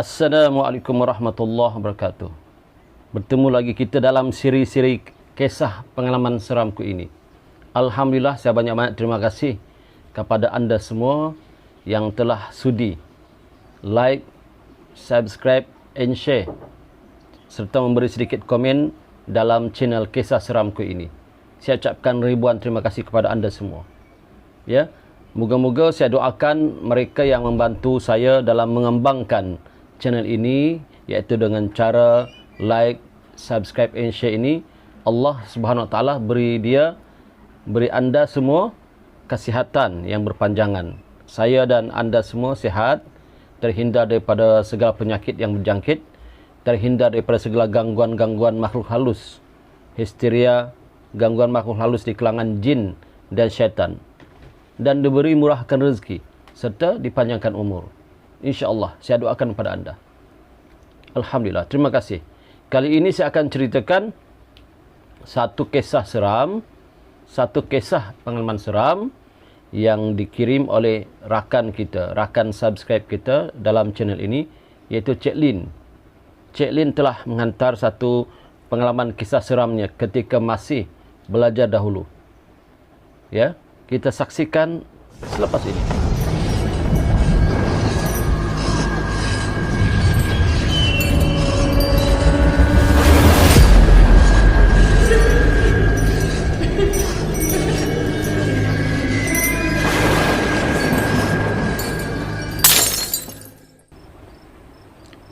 Assalamualaikum warahmatullahi wabarakatuh. Bertemu lagi kita dalam siri-siri kisah pengalaman seramku ini. Alhamdulillah, saya banyak-banyak terima kasih kepada anda semua yang telah sudi like, subscribe and share serta memberi sedikit komen dalam channel kisah seramku ini. Saya ucapkan ribuan terima kasih kepada anda semua. Ya, moga-moga saya doakan mereka yang membantu saya dalam mengembangkan channel ini, iaitu dengan cara like, subscribe and share ini, Allah Subhanahu Wa Taala beri anda semua kesihatan yang berpanjangan. Saya dan anda semua sihat, terhindar daripada segala penyakit yang berjangkit, terhindar daripada segala gangguan-gangguan makhluk halus, histeria, gangguan makhluk halus di kalangan jin dan syaitan, dan diberi murahkan rezeki serta dipanjangkan umur. InsyaAllah, saya doakan kepada anda. Alhamdulillah, terima kasih. Kali ini saya akan ceritakan satu kisah seram, satu kisah pengalaman seram yang dikirim oleh rakan kita, rakan subscribe kita dalam channel ini, iaitu Cik Lin. Cik Lin telah menghantar satu pengalaman kisah seramnya ketika masih belajar dahulu. Ya, kita saksikan selepas ini.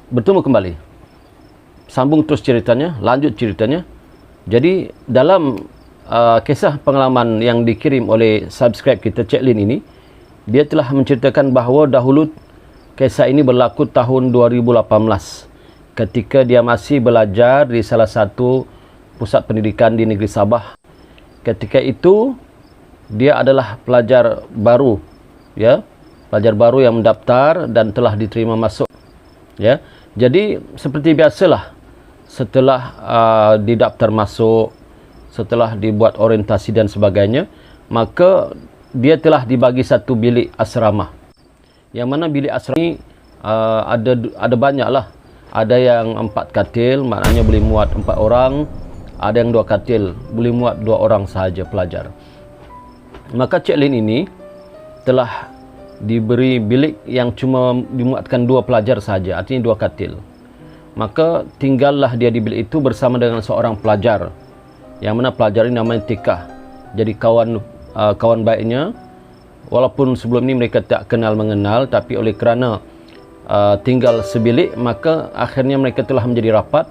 Bertemu kembali. Sambung terus ceritanya, lanjut ceritanya. Jadi dalam kisah pengalaman yang dikirim oleh subscribe kita Cik Lin ini, dia telah menceritakan bahawa dahulu kisah ini berlaku tahun 2018 ketika dia masih belajar di salah satu pusat pendidikan di negeri Sabah. Ketika itu dia adalah pelajar baru, ya, pelajar baru yang mendaftar dan telah diterima masuk, ya. Jadi seperti biasalah, setelah didaftar masuk, setelah dibuat orientasi dan sebagainya, maka dia telah dibagi satu bilik asrama. Yang mana bilik asrama ini ada banyak lah. Ada yang 4 katil, maknanya boleh muat 4 orang. Ada yang 2 katil, boleh muat 2 orang sahaja pelajar. Maka Cik Lin ini telah diberi bilik yang cuma dimuatkan 2 pelajar sahaja, artinya 2 katil. Maka tinggallah dia di bilik itu bersama dengan seorang pelajar, yang mana pelajar ini namanya Tika. Jadi kawan baiknya, walaupun sebelum ini mereka tak kenal mengenal, tapi oleh kerana tinggal sebilik, maka akhirnya mereka telah menjadi rapat,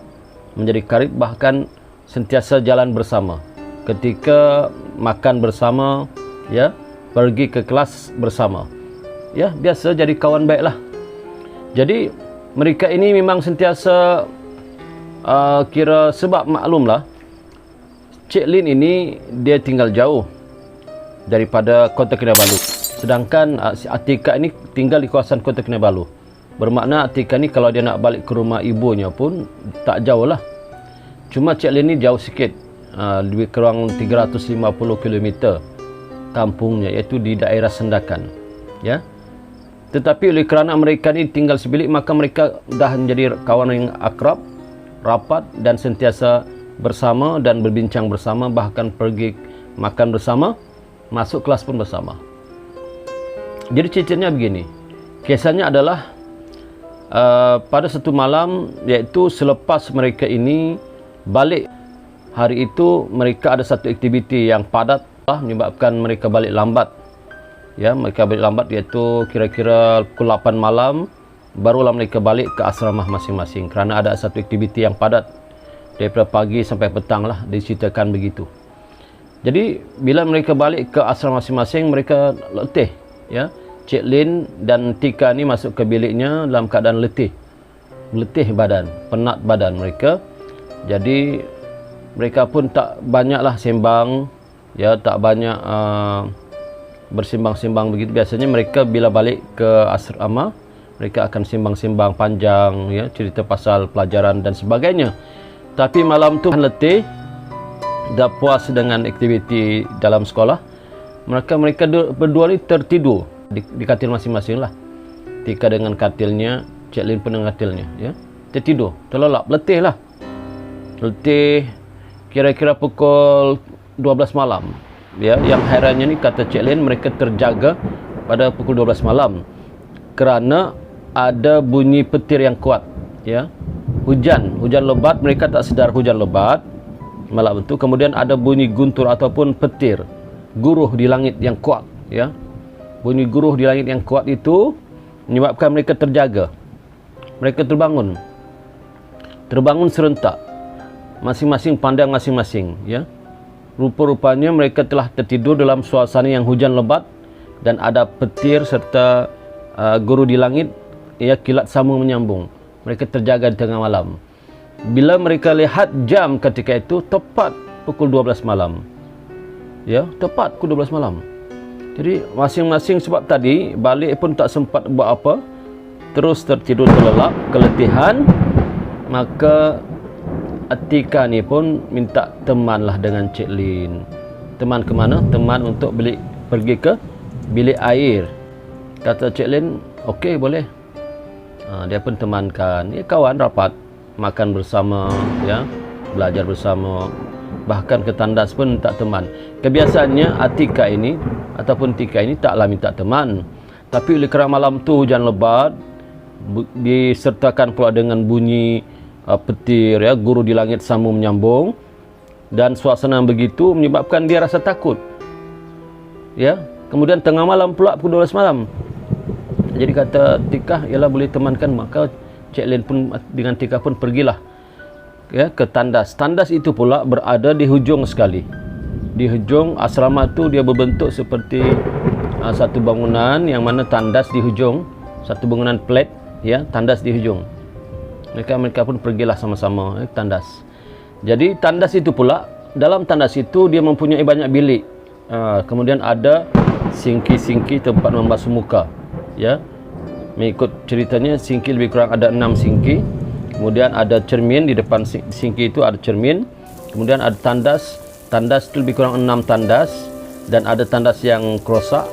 menjadi karib, bahkan sentiasa jalan bersama. Ketika makan bersama, ya, pergi ke kelas bersama. Ya, biasa jadi kawan baik lah. Jadi mereka ini memang sentiasa kira, sebab maklumlah Cik Lin ini dia tinggal jauh daripada Kota Kinabalu. Sedangkan si Atika ini tinggal di kawasan Kota Kinabalu. Bermakna Atika ni kalau dia nak balik ke rumah ibunya pun tak jauh lah. Cuma Cik Lin ni jauh sikit, lebih kurang 350 km kampungnya, iaitu di daerah Sendakan, ya. Tetapi oleh kerana mereka ni tinggal sebilik, maka mereka dah menjadi kawan yang akrab, rapat, dan sentiasa bersama dan berbincang bersama, bahkan pergi makan bersama, masuk kelas pun bersama. Jadi ceritanya begini. Kisahnya adalah pada satu malam, iaitu selepas mereka ini balik, hari itu mereka ada satu aktiviti yang padat menyebabkan mereka balik lambat. Ya, mereka balik lambat, iaitu kira-kira pukul 8 malam barulah mereka balik ke asrama masing-masing, kerana ada satu aktiviti yang padat daripada pagi sampai petang lah, diceritakan begitu. Jadi bila mereka balik ke asrama masing-masing, mereka letih, ya. Cik Lin dan Tika ni masuk ke biliknya dalam keadaan letih badan, penat badan mereka. Jadi mereka pun tak banyaklah sembang, ya, tak banyak bersimbang-simbang begitu. Biasanya mereka bila balik ke asrama, mereka akan simbang-simbang panjang, ya, cerita pasal pelajaran dan sebagainya. Tapi malam tu letih, dah puas dengan aktiviti dalam sekolah, mereka berdua ni tertidur di katil masing-masing lah. Tika dengan katilnya, Cik Lin pun mengatilnya, ya. Tertidur, terlelap, letih lah. Letih kira-kira pukul 12 malam. Ya, yang herannya ni kata Cik Lin, mereka terjaga pada pukul 12 malam kerana ada bunyi petir yang kuat, ya. Hujan lebat, mereka tak sedar hujan lebat malam itu. Kemudian ada bunyi guntur ataupun petir, guruh di langit yang kuat, ya. Bunyi guruh di langit yang kuat itu menyebabkan mereka terjaga. Mereka terbangun serentak, masing-masing pandang masing-masing, ya. Rupa-rupanya mereka telah tertidur dalam suasana yang hujan lebat dan ada petir serta guruh di langit, ya, kilat sambung menyambung. Mereka terjaga di tengah malam. Bila mereka lihat jam ketika itu, tepat pukul 12 malam. Ya, tepat pukul 12 malam. Jadi masing-masing, sebab tadi balik pun tak sempat buat apa, terus tertidur terlelap, keletihan. Maka Atika ni pun minta temanlah dengan Cik Lin. Teman ke mana? Teman untuk pergi ke bilik air. Kata Cik Lin, okey, boleh. Dia pun temankan. Ya, kawan rapat, makan bersama, ya, belajar bersama. Bahkan ke tandas pun tak teman. Kebiasaannya Atika ini ataupun Tika ini taklah minta teman. Tapi oleh kerana malam tu hujan lebat, disertakan pula dengan bunyi petir, ya, guruh di langit sambung menyambung, dan suasana yang begitu menyebabkan dia rasa takut, ya. Kemudian tengah malam pula pukul 12 malam. Jadi kata Tika, ialah boleh temankan. Maka Cik Lin pun dengan Tika pun pergilah, ya, ke tandas. Tandas itu pula berada di hujung sekali. Di hujung asrama tu dia berbentuk seperti satu bangunan, yang mana tandas di hujung, satu bangunan flat, ya, tandas di hujung. Mereka pun pergilah sama-sama ke tandas. Jadi tandas itu pula, dalam tandas itu dia mempunyai banyak bilik. Kemudian ada singki-singki tempat membasuh muka, ya. Mengikut ceritanya, singki lebih kurang ada 6 singki. Kemudian ada cermin, di depan singki itu ada cermin. Kemudian ada tandas itu lebih kurang 6 tandas. Dan ada tandas yang kerosak,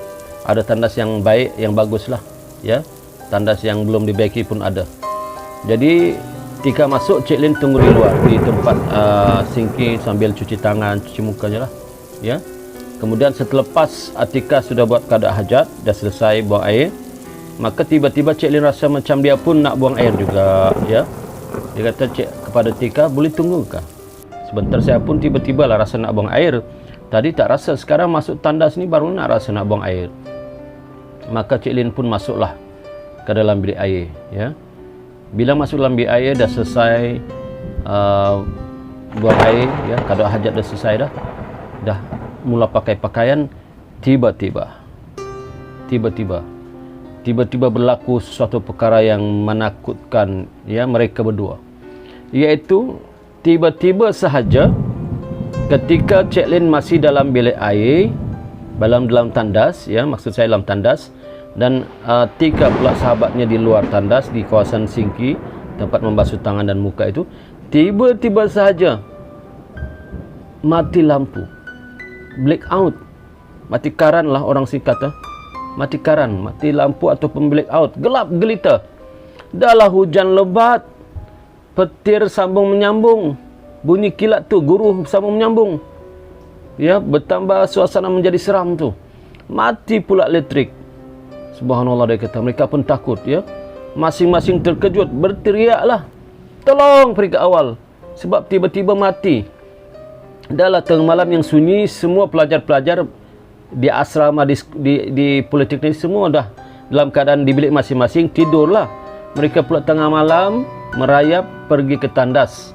ada tandas yang baik, yang bagus lah, ya. Tandas yang belum dibaiki pun ada. Jadi Tika masuk, Cik Lin tunggu di luar di tempat singki sambil cuci tangan, cuci mukanya lah, ya. Kemudian selepas Atika sudah buat keadaan hajat, dah selesai buang air, maka tiba-tiba Cik Lin rasa macam dia pun nak buang air juga, ya. Dia kata kepada Tika, boleh tunggu kah? Sebentar, saya pun tiba-tiba lah rasa nak buang air. Tadi tak rasa, sekarang masuk tandas ni baru nak rasa nak buang air. Maka Cik Lin pun masuklah ke dalam bilik air, ya. Bila masuk dalam bilik air, dah selesai buang air, ya, keadaan hajat dah selesai dah mula pakai pakaian. Tiba-tiba berlaku sesuatu perkara yang menakutkan, ya, mereka berdua. Iaitu tiba-tiba sahaja ketika Cik Lin masih dalam bilik air, dalam tandas, ya, maksud saya dalam tandas, dan Tika pula sahabatnya di luar tandas, di kawasan singki tempat membasuh tangan dan muka itu, tiba-tiba sahaja mati lampu, black out, mati karan lah orang sini kata, mati karan, mati lampu ataupun black out, gelap gelita. Dahlah hujan lebat, petir sambung menyambung, bunyi kilat tu, guruh sambung menyambung, ya, bertambah suasana menjadi seram tu. Mati pula elektrik. Subhanallah, dia kata mereka pun takut, ya. Masing-masing terkejut, berteriaklah, tolong peringkat awal, sebab tiba-tiba mati. Dalam tengah malam yang sunyi, semua pelajar-pelajar di asrama di politeknik semua dah dalam keadaan di bilik masing-masing, tidurlah. Mereka pula tengah malam merayap pergi ke tandas.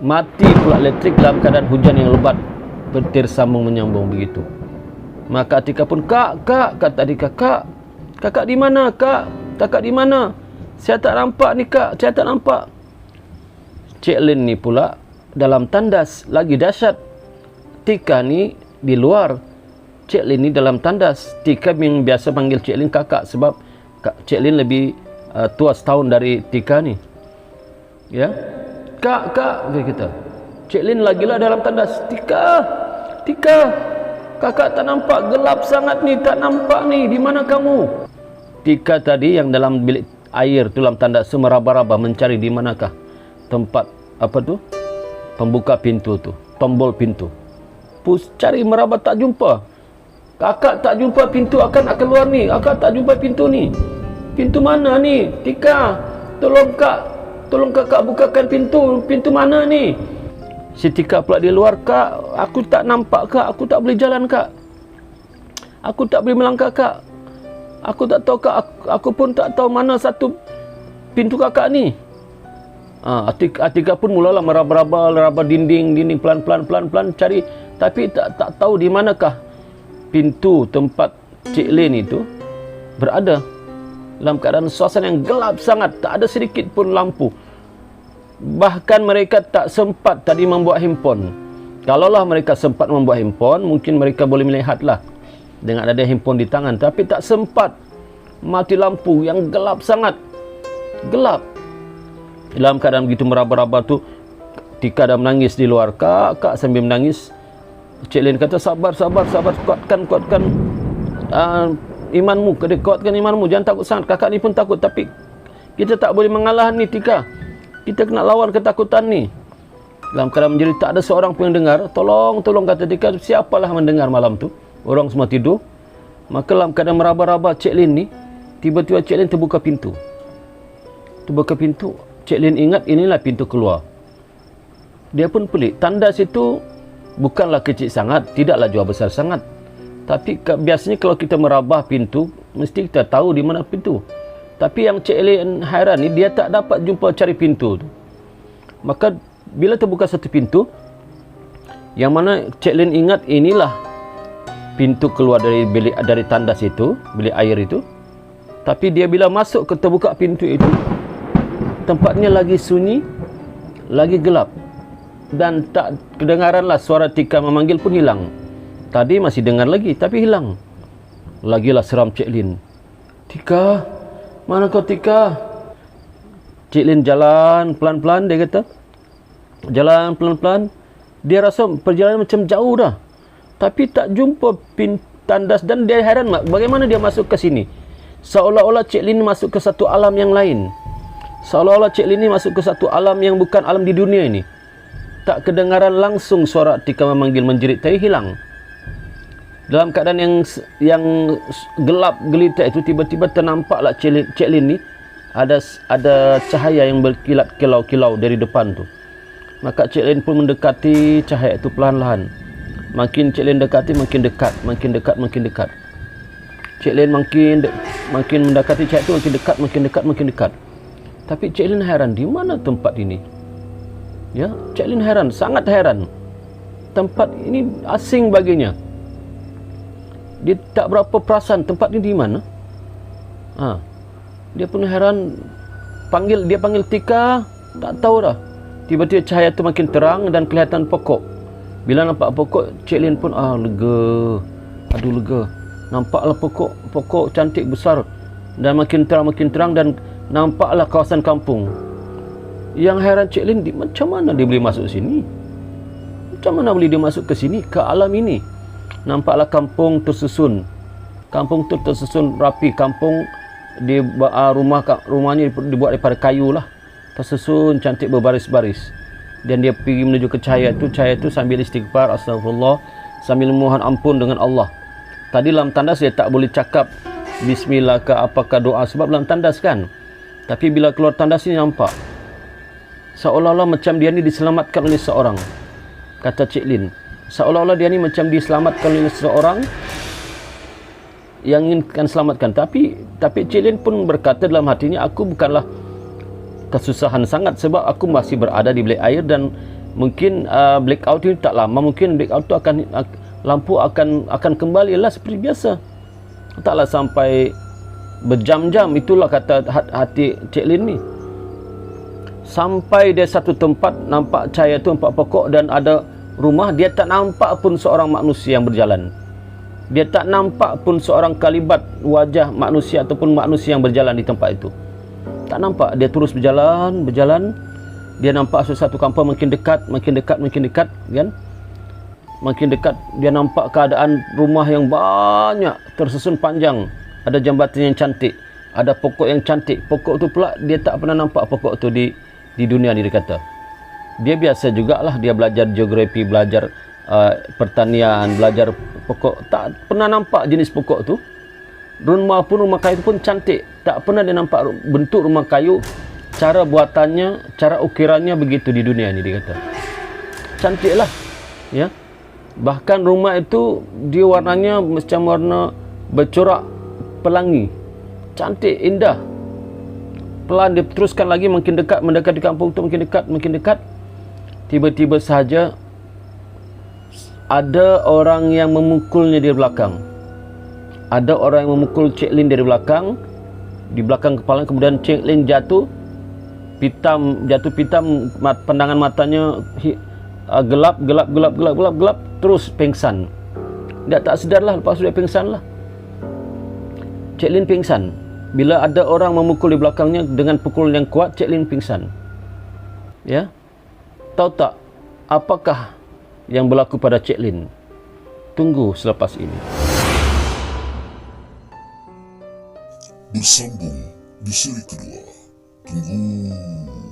Mati pula elektrik dalam keadaan hujan yang lebat, petir sambung menyambung begitu. Maka Atika pun, kata Atika, kakak di mana, kak? Kakak di mana? Saya tak nampak ni, kak. Saya tak nampak. Cik Lin ni pula dalam tandas, lagi dahsyat. Tika ni di luar, Cik Lin ni dalam tandas. Tika yang biasa panggil Cik Lin kakak, sebab Cik Lin lebih tua setahun dari Tika ni, ya. Kak, dia kata. Cik Lin lagilah dalam tandas. Tika, kakak tak nampak, gelap sangat ni, tak nampak ni, di mana kamu? Tika tadi yang dalam bilik air tu dalam tanda meraba-raba mencari di manakah tempat pembuka pintu tu, tombol pintu. Cari meraba tak jumpa. Kakak tak jumpa pintu akan keluar ni. Kakak tak jumpa pintu ni. Pintu mana ni? Tika, tolong kakak bukakan pintu. Pintu mana ni? Si Tika pula di luar, kak, aku tak nampak kak, aku tak boleh jalan kak. Aku tak boleh melangkah kak. Aku tak tahu kak, aku pun tak tahu mana satu pintu kakak ni. Atika pun mulalah meraba-raba dinding pelan-pelan cari, tapi tak tahu di manakah pintu tempat Cik Lin itu berada. Dalam keadaan suasana yang gelap sangat, tak ada sedikit pun lampu. Bahkan mereka tak sempat tadi membuat handphone. Kalaulah mereka sempat membuat handphone, mungkin mereka boleh melihatlah dengan ada handphone di tangan, tapi tak sempat. Mati lampu yang gelap sangat. Gelap. Dalam keadaan begitu meraba-raba tu, Tika dah menangis di luar. Kak sambil menangis. Cik Lin kata, sabar, kuatkan imanmu, kuatkan imanmu, jangan takut sangat. Kakak ni pun takut, tapi kita tak boleh mengalah ni Tika. Kita kena lawan ketakutan ni. Dalam keadaan menjerit, tak ada seorang pun yang dengar. Tolong kata Tika. Siapalah mendengar malam tu? Orang semua tidur. Maka dalam keadaan meraba-raba Cik Lin ni, tiba-tiba Cik Lin terbuka pintu. Cik Lin ingat inilah pintu keluar. Dia pun pelik. Tandas itu bukanlah kecil sangat, tidaklah jauh besar sangat. Tapi biasanya kalau kita merabah pintu, mesti kita tahu di mana pintu. Tapi yang Cik Lin hairan ni, dia tak dapat jumpa cari pintu tu. Maka bila terbuka satu pintu, yang mana Cik Lin ingat inilah pintu keluar dari tandas itu, bilik air itu. Tapi dia bila masuk ke terbuka pintu itu, tempatnya lagi sunyi, lagi gelap. Dan tak kedengaranlah suara Tika memanggil pun hilang. Tadi masih dengar lagi, tapi hilang. Lagilah seram Cik Lin. Tika, mana kau Tika? Cik Lin jalan pelan-pelan, dia kata. Jalan pelan-pelan. Dia rasa perjalanan macam jauh dah. Tapi tak jumpa tandas dan dia heran bagaimana dia masuk ke sini. Seolah-olah Cik Lin masuk ke satu alam yang lain. Seolah-olah Cik Lin masuk ke satu alam yang bukan alam di dunia ini. Tak kedengaran langsung suara Tika memanggil menjerit tadi hilang. Dalam keadaan yang gelap gelita itu, tiba-tiba ternampaklah Cik Lin ni ada cahaya yang berkilat kilau-kilau dari depan tu. Maka Cik Lin pun mendekati cahaya itu perlahan-lahan. Makin Cik Lin dekati, makin dekat. Cik Lin makin mendekati cahaya itu, makin dekat. Tapi Cik Lin heran, di mana tempat ini? Ya, Cik Lin heran, sangat heran. Tempat ini asing baginya. Dia tak berapa perasan tempat ini di mana. Dia pun heran, dia panggil Tika, tak tahu dah. Tiba-tiba cahaya itu makin terang dan kelihatan pokok. Bila nampak pokok, Cik Lin pun lega. Lega. Nampaklah pokok cantik besar dan makin terang dan nampaklah kawasan kampung. Yang heran Cik Lin, macam mana dia boleh masuk sini? Macam mana boleh dia masuk ke sini, ke alam ini? Nampaklah kampung tersusun. Kampung tu tersusun rapi. Kampung rumahnya dibuat daripada kayu lah. Tersusun cantik berbaris-baris. Dan dia pergi menuju ke cahaya itu sambil istighfar, astagfirullah, sambil memohon ampun dengan Allah. Tadi dalam tandas dia tak boleh cakap bismillah ke apakah doa sebab dalam tandas kan. Tapi bila keluar tandas ini nampak seolah-olah macam dia ni diselamatkan oleh seorang. Kata Cik Lin, seolah-olah dia ni macam diselamatkan oleh seseorang yang inginkan selamatkan. Tapi Cik Lin pun berkata dalam hatinya, aku bukanlah kesusahan sangat sebab aku masih berada di bilik air dan mungkin blackout ini tak lama. Mungkin blackout tu lampu akan kembali lah seperti biasa. Taklah sampai berjam-jam. Itulah kata hati Cik Lin ni. Sampai dia satu tempat, nampak cahaya tu, nampak pokok dan ada rumah. Dia tak nampak pun seorang manusia yang berjalan. Dia tak nampak pun seorang kalibat wajah manusia ataupun manusia yang berjalan di tempat itu. Tak nampak. Dia terus berjalan. Dia nampak sesuatu kampung makin dekat kan. Makin dekat dia nampak keadaan rumah yang banyak tersusun panjang. Ada jambatan yang cantik. Ada pokok yang cantik. Pokok tu pula dia tak pernah nampak pokok tu di dunia ni, dia kata. Dia biasa jugalah dia belajar geografi, belajar pertanian, belajar pokok. Tak pernah nampak jenis pokok tu. Rumah kayu tu pun cantik. Tak pernah dia nampak bentuk rumah kayu, cara buatannya, cara ukirannya begitu di dunia ni, dia kata. Cantiklah. Ya. Bahkan rumah itu dia warnanya macam warna bercorak pelangi. Cantik, indah. Pelan dia teruskan lagi, makin dekat, mendekat di kampung tu, makin dekat. Tiba-tiba sahaja ada orang yang memukulnya di belakang. Ada orang yang memukul Cik Lin dari belakang, di belakang kepala. Kemudian Cik Lin jatuh pitam, pandangan matanya gelap, terus pingsan. Dia tak sedarlah, lepas tu dia pingsan lah. Cik Lin pingsan. Bila ada orang memukul di belakangnya dengan pukulan yang kuat, Cik Lin pingsan. Ya. Tahu tak apakah yang berlaku pada Cik Lin? Tunggu selepas ini. Bersambung di seri kedua. Tunggu.